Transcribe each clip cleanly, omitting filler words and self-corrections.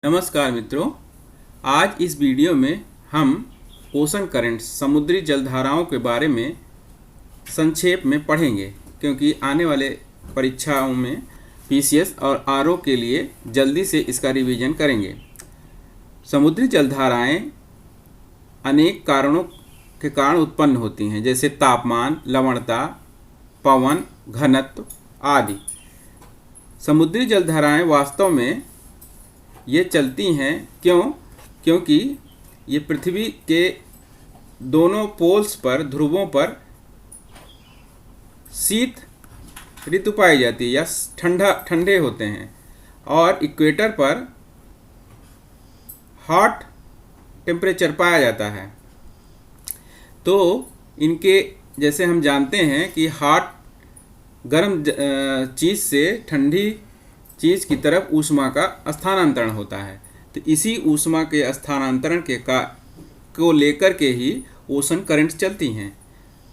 नमस्कार मित्रों, आज इस वीडियो में हम ओशन करंट्स समुद्री जलधाराओं के बारे में संक्षेप में पढ़ेंगे, क्योंकि आने वाले परीक्षाओं में पीसीएस और आरओ के लिए जल्दी से इसका रिवीजन करेंगे। समुद्री जलधाराएं अनेक कारणों के कारण उत्पन्न होती हैं, जैसे तापमान, लवणता, पवन, घनत्व आदि। समुद्री जलधाराएं वास्तव में ये चलती हैं क्योंकि ये पृथ्वी के दोनों पोल्स पर, ध्रुवों पर शीत ऋतु पाई जाती है या ठंडे होते हैं, और इक्वेटर पर हॉट टेम्परेचर पाया जाता है। तो इनके जैसे हम जानते हैं कि हॉट गर्म चीज़ से ठंडी चीज़ की तरफ ऊष्मा का स्थानांतरण होता है। तो इसी ऊष्मा के स्थानांतरण को लेकर के ही ओशन करंट्स चलती हैं।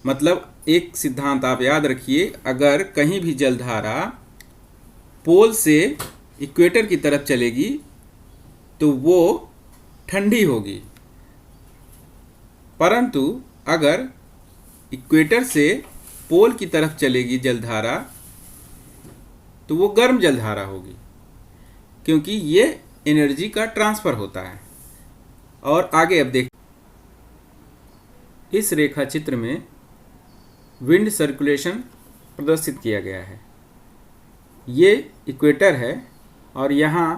मतलब एक सिद्धांत आप याद रखिए, अगर कहीं भी जलधारा पोल से इक्वेटर की तरफ चलेगी तो वो ठंडी होगी, परंतु अगर इक्वेटर से पोल की तरफ चलेगी जलधारा तो वो गर्म जलधारा होगी, क्योंकि ये एनर्जी का ट्रांसफ़र होता है। और आगे अब देख, इस रेखा चित्र में विंड सर्कुलेशन प्रदर्शित किया गया है। ये इक्वेटर है और यहाँ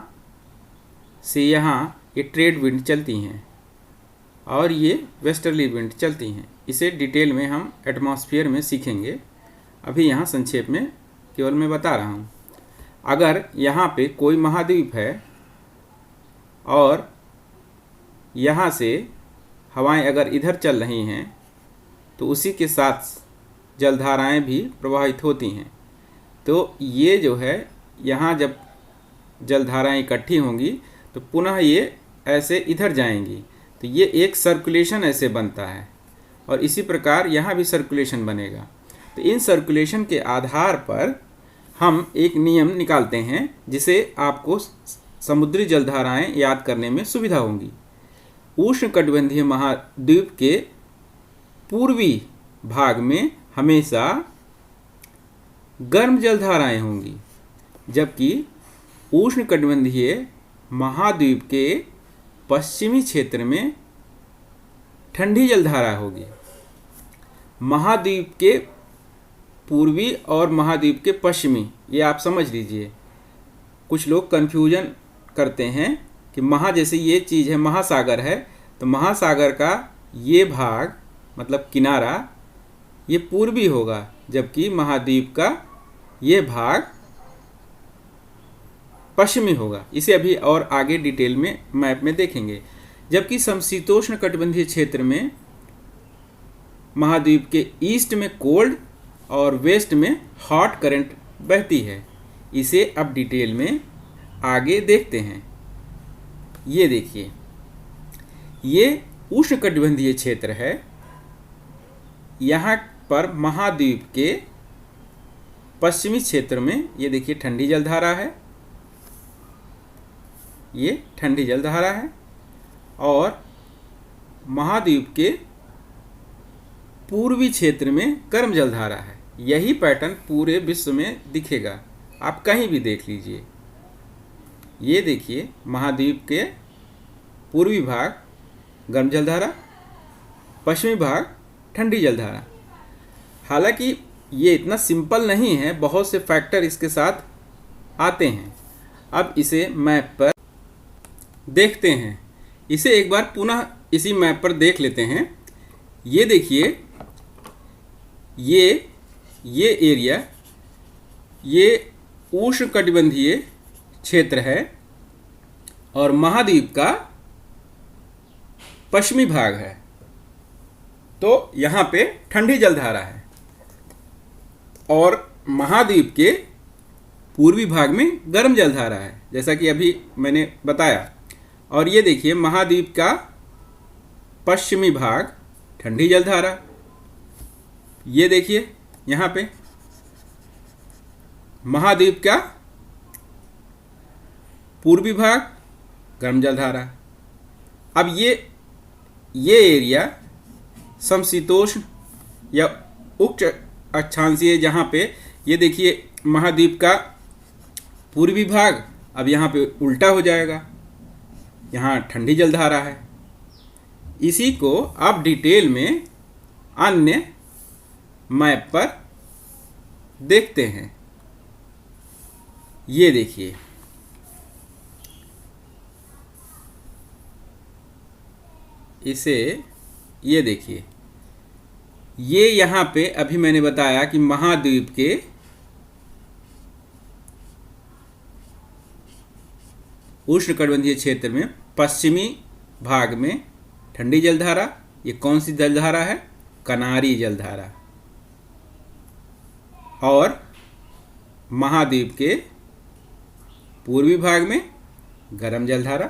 से यहाँ ये ट्रेड विंड चलती हैं और ये वेस्टर्ली विंड चलती हैं। इसे डिटेल में हम एटमॉस्फेयर में सीखेंगे, अभी यहाँ संक्षेप में केवल मैं बता रहा हूँ। अगर यहाँ पे कोई महाद्वीप है और यहाँ से हवाएं अगर इधर चल रही हैं तो उसी के साथ जलधाराएं भी प्रवाहित होती हैं। तो ये जो है, यहाँ जब जलधाराएं इकट्ठी होंगी तो पुनः ये ऐसे इधर जाएंगी, तो ये एक सर्कुलेशन ऐसे बनता है और इसी प्रकार यहाँ भी सर्कुलेशन बनेगा। तो इन सर्कुलेशन के आधार पर हम एक नियम निकालते हैं जिसे आपको समुद्री जलधाराएं याद करने में सुविधा होगी। उष्णकटिबंधीय महाद्वीप के पूर्वी भाग में हमेशा गर्म जलधाराएं होंगी, जबकि उष्णकटिबंधीय महाद्वीप के पश्चिमी क्षेत्र में ठंडी जलधारा होगी। महाद्वीप के पूर्वी और महाद्वीप के पश्चिमी, ये आप समझ लीजिए। कुछ लोग कन्फ्यूजन करते हैं कि जैसे ये चीज़ है, महासागर है, तो महासागर का ये भाग मतलब किनारा ये पूर्वी होगा, जबकि महाद्वीप का ये भाग पश्चिमी होगा। इसे अभी और आगे डिटेल में मैप में देखेंगे। जबकि समशीतोष्ण कटिबंधीय क्षेत्र में महाद्वीप के ईस्ट में कोल्ड और वेस्ट में हॉट करंट बहती है। इसे अब डिटेल में आगे देखते हैं। ये देखिए, ये उष्णकटिबंधीय क्षेत्र है। यहाँ पर महाद्वीप के पश्चिमी क्षेत्र में ये देखिए ठंडी जलधारा है, ये ठंडी जलधारा है, और महाद्वीप के पूर्वी क्षेत्र में गर्म जलधारा है। यही पैटर्न पूरे विश्व में दिखेगा, आप कहीं भी देख लीजिए। ये देखिए, महाद्वीप के पूर्वी भाग गर्म जलधारा, पश्चिमी भाग ठंडी जलधारा। हालांकि ये इतना सिंपल नहीं है, बहुत से फैक्टर इसके साथ आते हैं। अब इसे मैप पर देखते हैं। इसे एक बार पुनः इसी मैप पर देख लेते हैं। ये देखिए, ये एरिया, ये उष्णकटिबंधीय क्षेत्र है और महाद्वीप का पश्चिमी भाग है। तो यहाँ पे ठंडी जलधारा है और महाद्वीप के पूर्वी भाग में गर्म जलधारा है, जैसा कि अभी मैंने बताया। और ये देखिए, महाद्वीप का पश्चिमी भाग ठंडी जलधारा। ये देखिए, यहाँ पे महाद्वीप का पूर्वी भाग गर्म जलधारा। अब ये एरिया समशीतोष्ण या उच्च अक्षांशीय, जहाँ पे ये देखिए महाद्वीप का पूर्वी भाग अब यहाँ पे उल्टा हो जाएगा, यहाँ ठंडी जलधारा है। इसी को आप डिटेल में अन्य मैप पर देखते हैं। ये देखिए, इसे ये देखिए, ये यहाँ पे अभी मैंने बताया कि महाद्वीप के उष्णकटिबंधीय क्षेत्र में पश्चिमी भाग में ठंडी जलधारा। ये कौन सी जलधारा है? कनारी जलधारा। और महाद्वीप के पूर्वी भाग में गर्म जलधारा।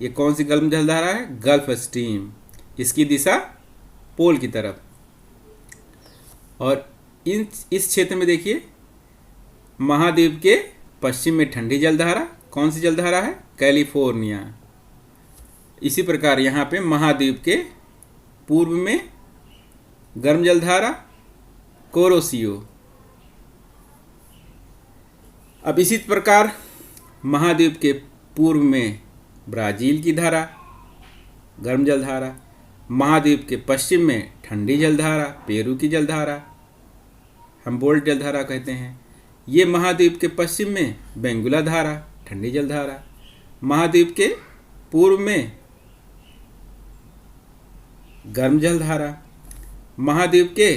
ये कौन सी गर्म जलधारा है? Gulf stream. इसकी दिशा पोल की तरफ। और इस क्षेत्र में देखिए महाद्वीप के पश्चिम में ठंडी जलधारा। कौन सी जलधारा है? कैलिफोर्निया। इसी प्रकार यहाँ पे महाद्वीप के पूर्व में गर्म जलधारा कोरोसियो। अब इसी प्रकार महाद्वीप के पूर्व में ब्राज़ील की धारा, गर्म जलधारा। महाद्वीप के पश्चिम में ठंडी जलधारा, पेरू की जलधारा, हम्बोल्ट जलधारा कहते हैं। ये महाद्वीप के पश्चिम में बेंगुला धारा, ठंडी जलधारा। महाद्वीप के पूर्व में गर्म जलधारा। महाद्वीप के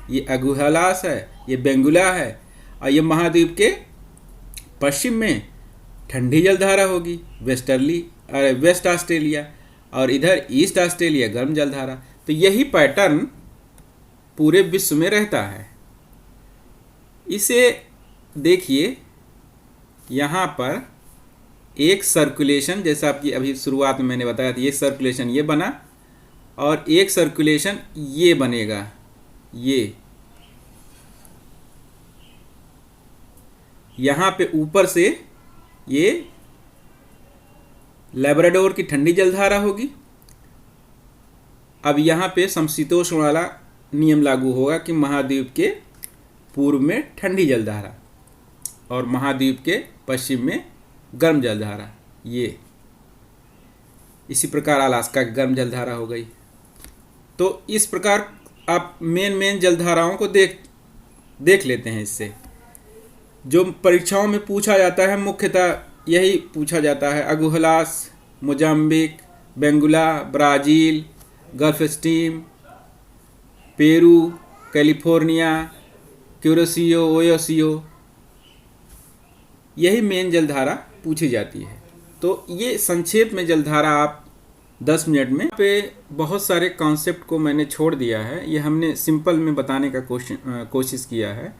ये अगुहलास है, ये बेंगुला है। और ये महाद्वीप के पश्चिम में ठंडी जलधारा होगी, वेस्ट ऑस्ट्रेलिया। और इधर ईस्ट ऑस्ट्रेलिया गर्म जलधारा। तो यही पैटर्न पूरे विश्व में रहता है। इसे देखिए, यहाँ पर एक सर्कुलेशन, जैसा आपकी अभी शुरुआत में मैंने बताया था, ये सर्कुलेशन ये बना और एक सर्कुलेशन ये बनेगा। ये यहाँ पे ऊपर से ये लैब्राडोर की ठंडी जलधारा होगी। अब यहाँ पे समशीतोष्ण वाला नियम लागू होगा कि महाद्वीप के पूर्व में ठंडी जलधारा और महाद्वीप के पश्चिम में गर्म जलधारा। ये इसी प्रकार अलास्का की गर्म जलधारा हो गई। तो इस प्रकार आप मेन जलधाराओं को देख लेते हैं। इससे जो परीक्षाओं में पूछा जाता है मुख्यतः यही पूछा जाता है: Agulhas, Mozambique, Benguela, Brazil, Gulf Stream, Peru, California, Kuroshio, Oyashio. यही मेन जलधारा पूछी जाती है। तो ये संक्षेप में जलधारा आप 10 मिनट में पे बहुत सारे कॉन्सेप्ट को मैंने छोड़ दिया है। ये हमने सिंपल में बताने का कोशिश किया है।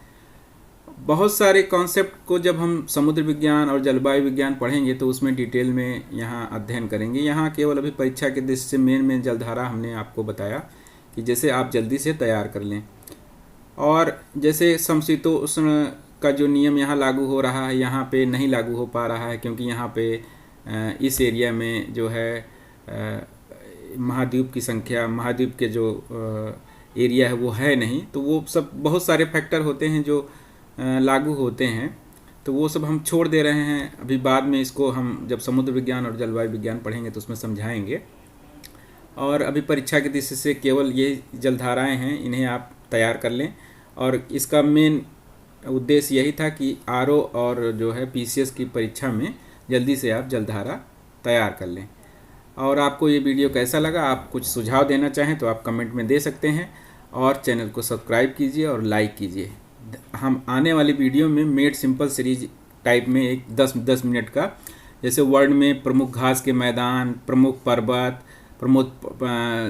बहुत सारे कॉन्सेप्ट को जब हम समुद्र विज्ञान और जलवायु विज्ञान पढ़ेंगे तो उसमें डिटेल में यहाँ अध्ययन करेंगे। यहाँ केवल अभी परीक्षा के दृष्टि से मेन जलधारा हमने आपको बताया कि जैसे आप जल्दी से तैयार कर लें। और जैसे समशीतोष्ण का जो नियम यहाँ लागू हो रहा है, यहाँ पे नहीं लागू हो पा रहा है क्योंकि यहाँ पे इस एरिया में जो है महाद्वीप की संख्या, महाद्वीप के जो एरिया है वो है नहीं। तो वो सब बहुत सारे फैक्टर होते हैं जो लागू होते हैं, तो वो सब हम छोड़ दे रहे हैं। अभी बाद में इसको हम जब समुद्र विज्ञान और जलवायु विज्ञान पढ़ेंगे तो उसमें समझाएंगे। और अभी परीक्षा की दृष्टि से केवल ये जलधाराएं हैं, इन्हें आप तैयार कर लें। और इसका मेन उद्देश्य यही था कि आरओ और जो है पीसीएस की परीक्षा में जल्दी से आप जलधारा तैयार कर लें। और आपको ये वीडियो कैसा लगा, आप कुछ सुझाव देना चाहें तो आप कमेंट में दे सकते हैं। और चैनल को सब्सक्राइब कीजिए और लाइक कीजिए। हम आने वाली वीडियो में मेड सिंपल सीरीज टाइप में एक 10 मिनट का, जैसे वर्ल्ड में प्रमुख घास के मैदान, प्रमुख पर्वत, प्रमुख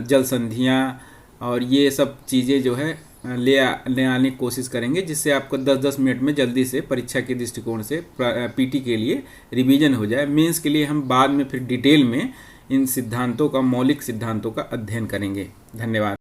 जल संधियाँ और ये सब चीज़ें जो है ले आने की कोशिश करेंगे, जिससे आपको 10-10 मिनट में जल्दी से परीक्षा के दृष्टिकोण से पीटी के लिए रिवीजन हो जाए। मेंस के लिए हम बाद में फिर डिटेल में इन सिद्धांतों का, मौलिक सिद्धांतों का अध्ययन करेंगे। धन्यवाद।